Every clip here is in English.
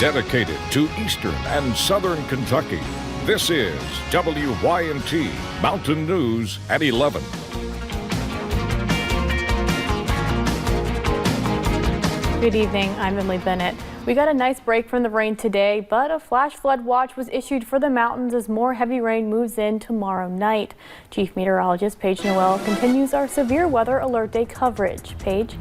Dedicated to Eastern and Southern Kentucky, this is WYNT Mountain News at 11. Good evening, I'm Emily Bennett. We got a nice break from the rain today, but a flash flood watch was issued for the mountains as more heavy rain moves in tomorrow night. Chief Meteorologist Paige Noel continues our severe weather alert day coverage. Paige?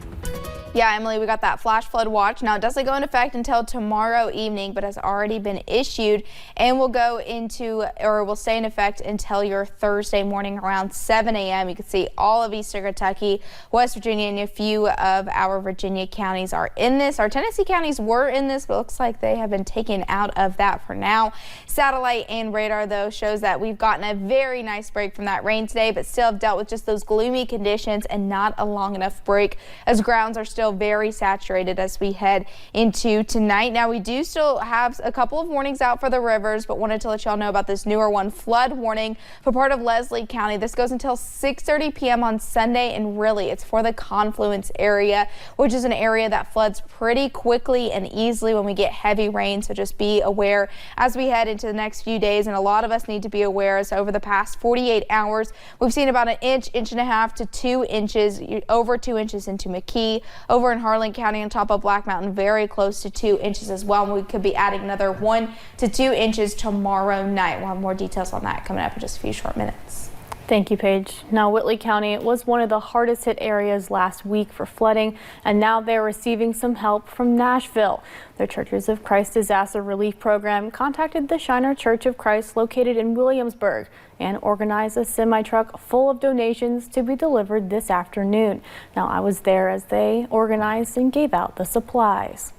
Yeah, Emily, we got that flash flood watch. Now, it doesn't go into effect until tomorrow evening, but has already been issued and will stay in effect until your Thursday morning around 7 a.m. You can see all of Eastern Kentucky, West Virginia, and a few of our Virginia counties are in this. Our Tennessee counties were in this, but looks like they have been taken out of that for now. Satellite and radar, though, shows that we've gotten a very nice break from that rain today, but still have dealt with just those gloomy conditions and not a long enough break as grounds are still very saturated as we head into tonight. Now, we do still have a couple of warnings out for the rivers, but wanted to let y'all know about this newer one, flood warning for part of Leslie County. This goes until 6:30 p.m. on Sunday, and really it's for the confluence area, which is an area that floods pretty quickly and easily when we get heavy rain. So just be aware as we head into the next few days, and a lot of us need to be aware as over the past 48 hours, we've seen about an inch and a half to 2 inches, over 2 inches into McKee. Over in Harlan County on top of Black Mountain, very close to 2 inches as well. And we could be adding another 1 to 2 inches tomorrow night. We'll have more details on that coming up in just a few short minutes. Thank you, Paige. Now, Whitley County was one of the hardest hit areas last week for flooding, and now they're receiving some help from Nashville. The Churches of Christ Disaster Relief Program contacted the Shiner Church of Christ located in Williamsburg and organized a semi-truck full of donations to be delivered this afternoon. Now, I was there as they organized and gave out the supplies.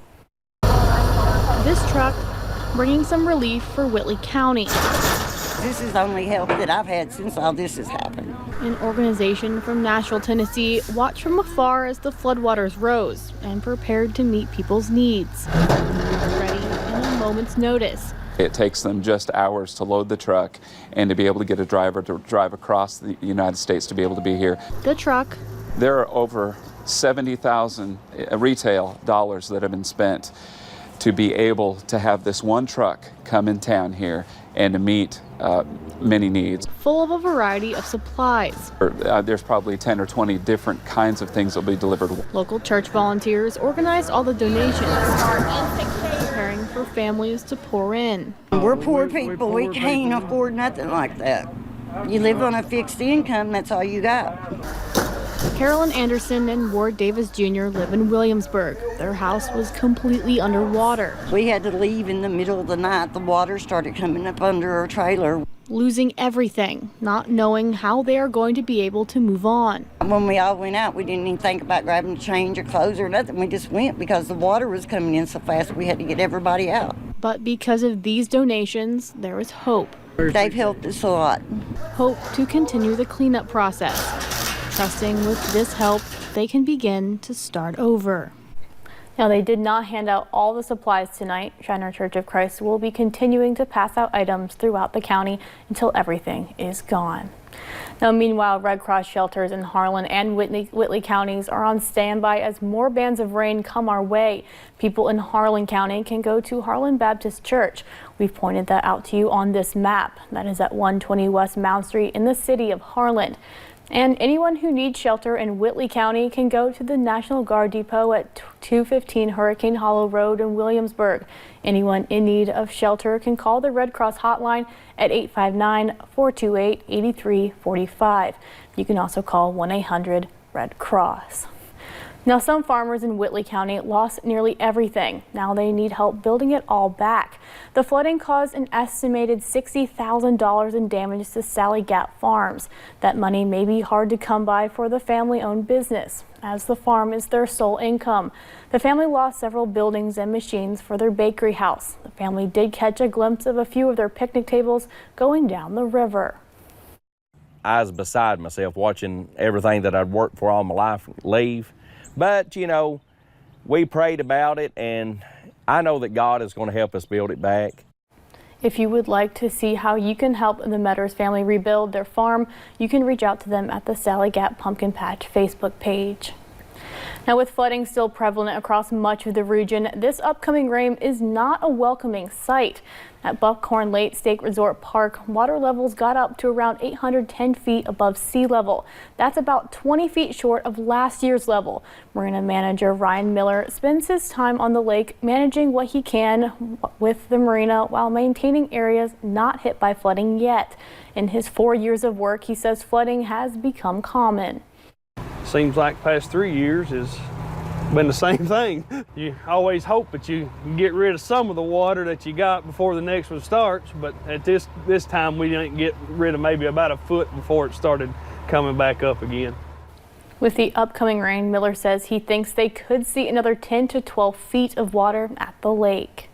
This truck bringing some relief for Whitley County. This is the only help that I've had since all this has happened. An organization from Nashville, Tennessee watched from afar as the floodwaters rose and prepared to meet people's needs. Ready in a moment's notice. It takes them just hours to load the truck and to be able to get a driver to drive across the United States to be able to be here. The truck. There are over 70,000 retail dollars that have been spent to be able to have this one truck come in town here and to meet many needs. Full of a variety of supplies. There's probably 10 or 20 different kinds of things that will be delivered. Local church volunteers organized all the donations, preparing for families to pour in. We're poor people. We can't afford nothing like that. You live on a fixed income, that's all you got. Carolyn Anderson and Ward Davis Jr. live in Williamsburg. Their house was completely underwater. We had to leave in the middle of the night. The water started coming up under our trailer. Losing everything, not knowing how they are going to be able to move on. When we all went out, we didn't even think about grabbing a change of clothes or nothing. We just went because the water was coming in so fast we had to get everybody out. But because of these donations, there is hope. They've helped us a lot. Hope to continue the cleanup process. Trusting with this help, they can begin to start over. Now, they did not hand out all the supplies tonight. Shiner Church of Christ will be continuing to pass out items throughout the county until everything is gone. Now, meanwhile, Red Cross shelters in Harlan and Whitley counties are on standby as more bands of rain come our way. People in Harlan County can go to Harlan Baptist Church. We've pointed that out to you on this map. That is at 120 West Mound Street in the city of Harlan. And anyone who needs shelter in Whitley County can go to the National Guard Depot at 215 Hurricane Hollow Road in Williamsburg. Anyone in need of shelter can call the Red Cross hotline at 859-428-8345. You can also call 1-800-RED-CROSS. Now, some farmers in Whitley County lost nearly everything. Now they need help building it all back. The flooding caused an estimated $60,000 in damage to Sally Gap Farms. That money may be hard to come by for the family-owned business, as the farm is their sole income. The family lost several buildings and machines for their bakery house. The family did catch a glimpse of a few of their picnic tables going down the river. I was beside myself watching everything that I'd worked for all my life leave. But, you know, we prayed about it, and I know that God is going to help us build it back. If you would like to see how you can help the Metters family rebuild their farm, you can reach out to them at the Sally Gap Pumpkin Patch Facebook page. Now, with flooding still prevalent across much of the region, this upcoming rain is not a welcoming sight. At Buckhorn Lake State Resort Park, water levels got up to around 810 feet above sea level. That's about 20 feet short of last year's level. Marina manager Ryan Miller spends his time on the lake managing what he can with the marina while maintaining areas not hit by flooding yet. In his 4 years of work, he says flooding has become common. Seems like past 3 years has been the same thing. You always hope that you can get rid of some of the water that you got before the next one starts, but at this time we didn't get rid of maybe about a foot before it started coming back up again. With the upcoming rain, Miller says he thinks they could see another 10 to 12 feet of water at the lake.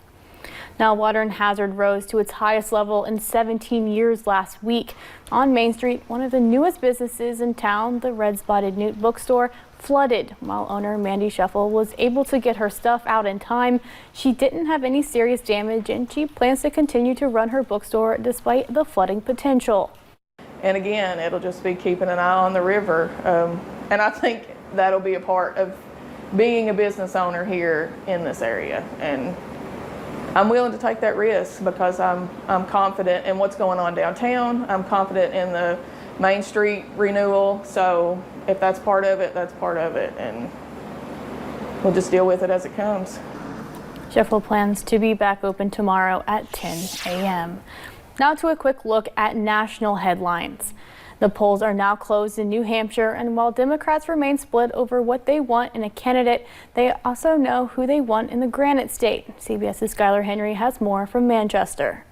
Now, water and hazard rose to its highest level in 17 years last week. On Main Street, one of the newest businesses in town, the Red Spotted Newt bookstore, flooded. While owner Mandy Shuffle was able to get her stuff out in time, she didn't have any serious damage, and she plans to continue to run her bookstore despite the flooding potential. And again, it'll just be keeping an eye on the river. And I think that'll be a part of being a business owner here in this area. And I'm willing to take that risk because I'm confident in what's going on downtown. I'm confident in the Main Street renewal. So if that's part of it, that's part of it. And we'll just deal with it as it comes. Shuffle plans to be back open tomorrow at 10 a.m. Now to a quick look at national headlines. The polls are now closed in New Hampshire, and while Democrats remain split over what they want in a candidate, they also know who they want in the Granite State. CBS's Skylar Henry has more from Manchester.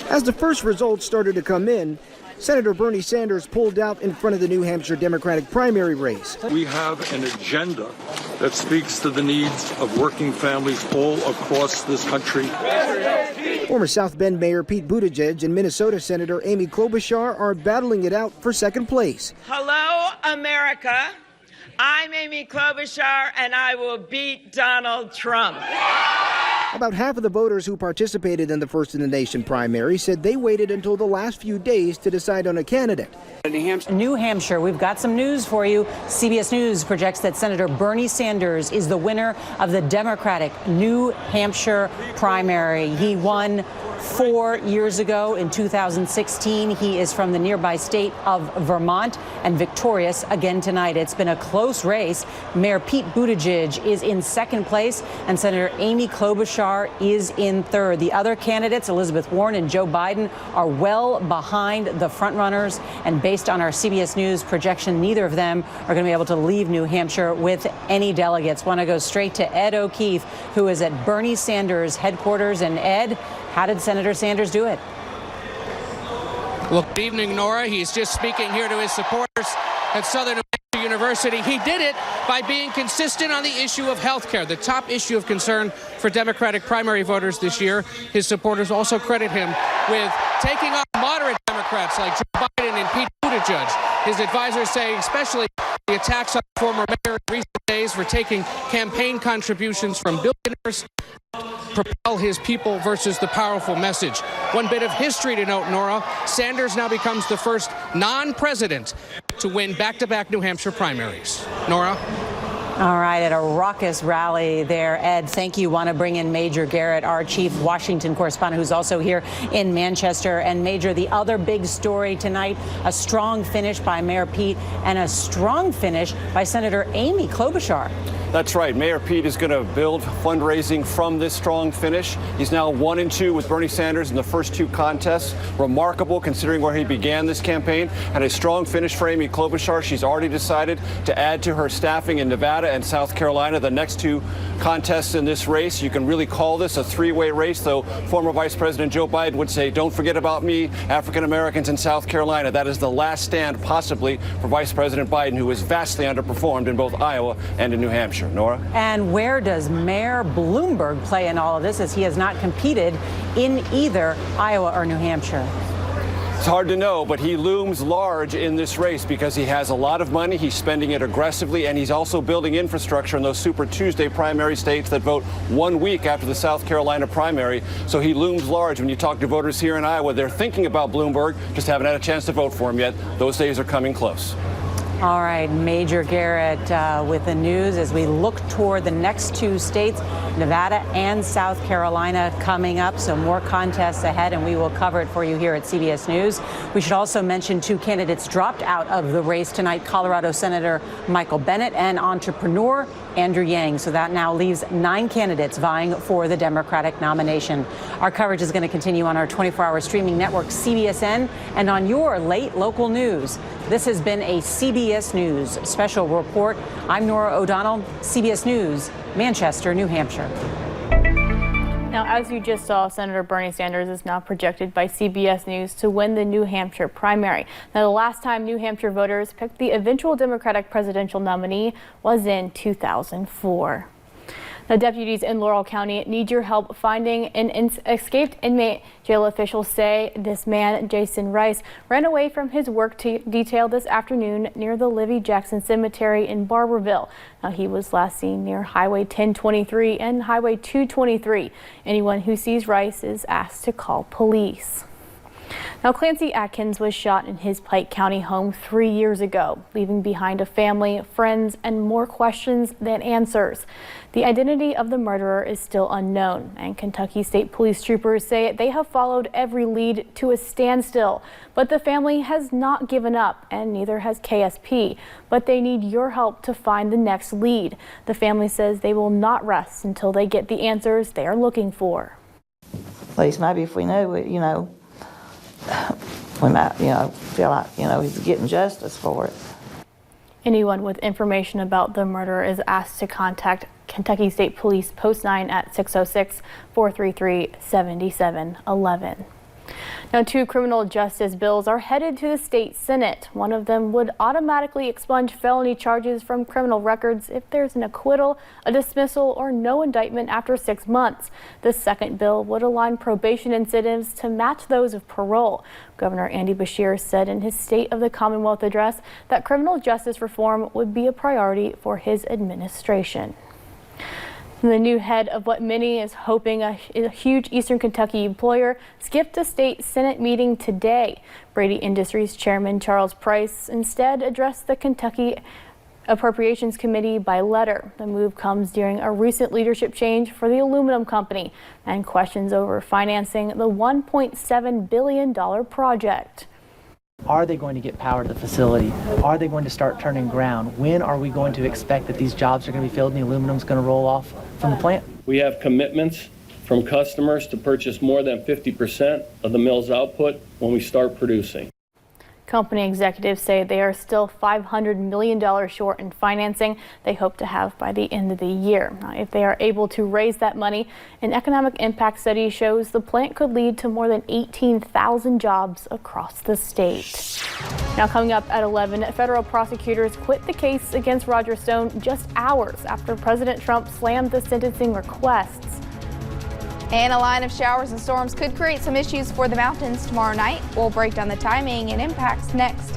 As the first results started to come in, Senator Bernie Sanders pulled out in front of the New Hampshire Democratic primary race. We have an agenda that speaks to the needs of working families all across this country. Former South Bend Mayor Pete Buttigieg and Minnesota Senator Amy Klobuchar are battling it out for second place. Hello, America. I'm Amy Klobuchar, and I will beat Donald Trump. About half of the voters who participated in the First in the Nation primary said they waited until the last few days to decide on a candidate. New Hampshire, we've got some news for you. CBS News projects that Senator Bernie Sanders is the winner of the Democratic New Hampshire primary. He won 4 years ago in 2016. He is from the nearby state of Vermont and victorious again tonight. It's been a close race. Mayor Pete Buttigieg is in second place and Senator Amy Klobuchar is in third. The other candidates, Elizabeth Warren and Joe Biden, are well behind the frontrunners, and based on our CBS News projection, neither of them are going to be able to leave New Hampshire with any delegates. Want to go straight to Ed O'Keefe, who is at Bernie Sanders headquarters. And Ed, how did Senator Sanders do it? Well, good evening, Nora. He's just speaking here to his supporters at Southern University. He did it by being consistent on the issue of health care, the top issue of concern for Democratic primary voters this year. His supporters also credit him with taking on moderate Democrats like Joe Biden and Pete Buttigieg. His advisors say especially the attacks on the former mayor in recent days for taking campaign contributions from billionaires propel his people versus the powerful message. One bit of history to note, Nora. Sanders now becomes the first non-president to win back-to-back New Hampshire primaries. Nora? All right, at a raucous rally there, Ed, thank you. Want to bring in Major Garrett, our chief Washington correspondent, who's also here in Manchester. And Major, the other big story tonight, a strong finish by Mayor Pete and a strong finish by Senator Amy Klobuchar. That's right. Mayor Pete is going to build fundraising from this strong finish. He's now 1-2 with Bernie Sanders in the first two contests. Remarkable considering where he began this campaign. And a strong finish for Amy Klobuchar. She's already decided to add to her staffing in Nevada and South Carolina, the next two contests in this race. You can really call this a three-way race, though former Vice President Joe Biden would say, don't forget about me, African Americans in South Carolina. That is the last stand possibly for Vice President Biden, who has vastly underperformed in both Iowa and in New Hampshire. Nora? And where does Mayor Bloomberg play in all of this, as he has not competed in either Iowa or New Hampshire? It's hard to know, but he looms large in this race because he has a lot of money. He's spending it aggressively, and he's also building infrastructure in those Super Tuesday primary states that vote 1 week after the South Carolina primary. So he looms large. When you talk to voters here in Iowa, they're thinking about Bloomberg, just haven't had a chance to vote for him yet. Those days are coming close. All right, Major Garrett with the news as we look toward the next two states, Nevada and South Carolina coming up. So more contests ahead, and we will cover it for you here at CBS News. We should also mention two candidates dropped out of the race tonight, Colorado Senator Michael Bennet and entrepreneur Andrew Yang. So that now leaves 9 candidates vying for the Democratic nomination. Our coverage is going to continue on our 24-hour streaming network, CBSN, and on your late local news. This has been a CBS News special report. I'm Nora O'Donnell, CBS News, Manchester, New Hampshire. Now, as you just saw, Senator Bernie Sanders is now projected by CBS News to win the New Hampshire primary. Now, the last time New Hampshire voters picked the eventual Democratic presidential nominee was in 2004. Now, deputies in Laurel County need your help finding an escaped inmate. Jail officials say this man, Jason Rice, ran away from his work detail this afternoon near the Livy Jackson Cemetery in Barbourville. Now, he was last seen near Highway 1023 and Highway 223. Anyone who sees Rice is asked to call police. Now, Clancy Atkins was shot in his Pike County home 3 years ago, leaving behind a family, friends, and more questions than answers. The identity of the murderer is still unknown, and Kentucky State Police troopers say they have followed every lead to a standstill. But the family has not given up, and neither has KSP. But they need your help to find the next lead. The family says they will not rest until they get the answers they are looking for. At least maybe if we knew it, we might, feel like, he's getting justice for it. Anyone with information about the murder is asked to contact Kentucky State Police Post 9 at 606-433-7711. Now, 2 criminal justice bills are headed to the state Senate. One of them would automatically expunge felony charges from criminal records if there's an acquittal, a dismissal, or no indictment after 6 months. The second bill would align probation incentives to match those of parole. Governor Andy Beshear said in his State of the Commonwealth address that criminal justice reform would be a priority for his administration. The new head of what many is hoping a huge Eastern Kentucky employer skipped a state Senate meeting today. Brady Industries Chairman Charles Price instead addressed the Kentucky Appropriations Committee by letter. The move comes during a recent leadership change for the aluminum company and questions over financing the $1.7 billion project. Are they going to get power to the facility? Are they going to start turning ground? When are we going to expect that these jobs are going to be filled and the aluminum is going to roll off from the plant? We have commitments from customers to purchase more than 50% of the mill's output when we start producing. Company executives say they are still $500 million short in financing they hope to have by the end of the year. Now, if they are able to raise that money, an economic impact study shows the plant could lead to more than 18,000 jobs across the state. Now, coming up at 11, federal prosecutors quit the case against Roger Stone just hours after President Trump slammed the sentencing requests. And a line of showers and storms could create some issues for the mountains tomorrow night. We'll break down the timing and impacts next.